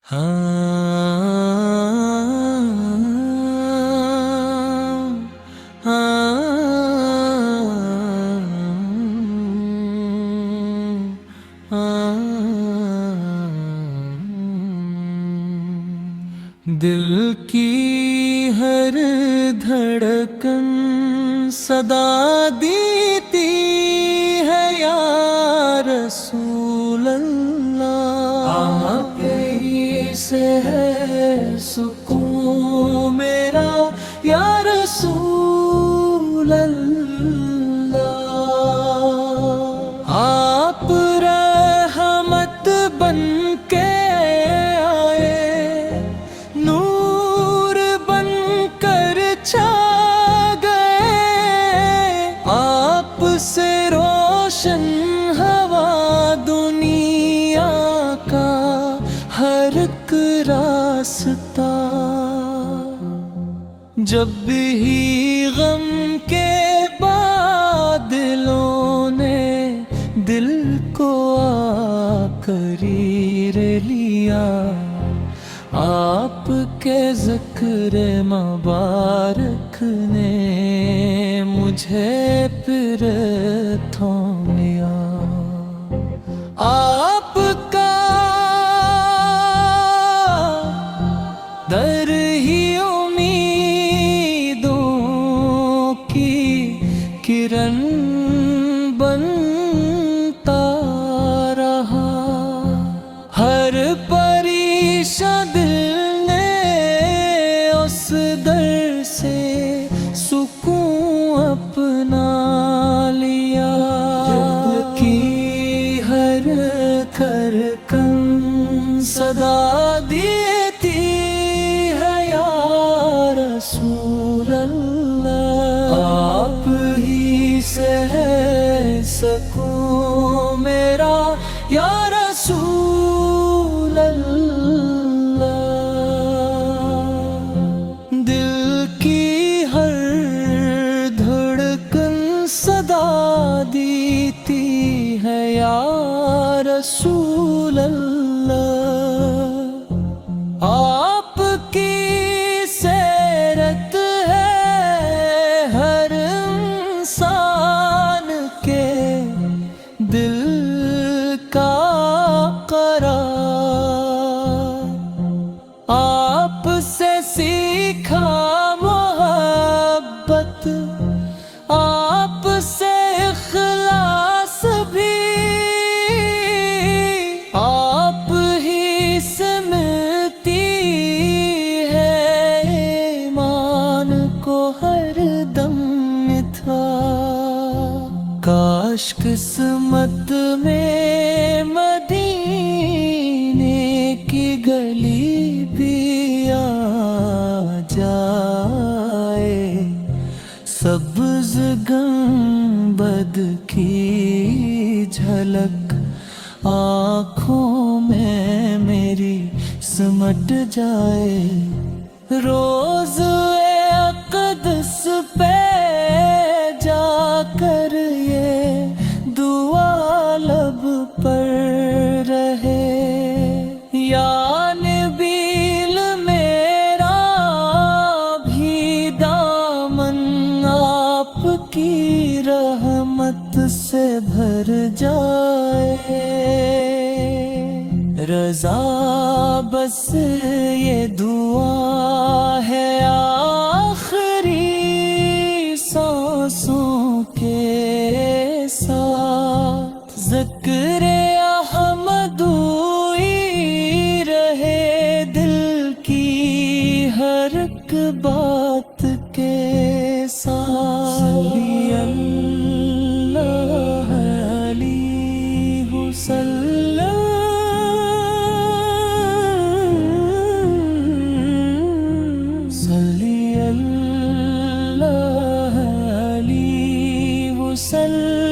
دل کی ہر دھڑکن صدا دیتی ہے یا رسول اللہ، آپ ہی سے ہے سکون میرا یا رسول اللہ۔ آپ رحمت بن کے سے روشن ہوا دنیا کا ہر ایک راستہ، جب بھی غم کے بادلوں نے دل کو آ قریر لیا، آپ کے ذکر مبارک نے مجھے پھر تھام لیا۔ آپ کا در ہی امیدوں کی کرن بنتا رہا، ہر پریشان دل نے اس در سے سکون اپنا لیا، جب کی ہر دھڑکن صدا دیتی ہے یا رسول اللہ، آپ ہی سے ہے سکون میرا یا رسول اللہ۔ دل کی ہر دھڑکن صدا دیتی ہے یا رسول اللہ، آپ کی سیرت ہے ہر انسان کے دل کا قرار، آپ سے سیکھا محبت، آپ سے اخلاص بھی، آپ ہی سے ملتی ہے ایمان کو ہر دم تھا، کاش قسمت میں مدینے کی گلی بھی آ جائے، سبز گنبد کی جھلک آنکھوں میں میری سمٹ جائے، روز اقدس پہ جا کر یہ دعا لب پر رہے، یا نبیل میرا بھی دامن آپ کی رحمت سے بھر جائے، رضا بس یہ دعا ہے آخری سانسوں کے ساتھ، ذکر احمدوئی رہے دل کی ہر ایک بات کے ساتھ، صلی اللہ علیہ وسلم، صلی اللہ علیہ وسلم۔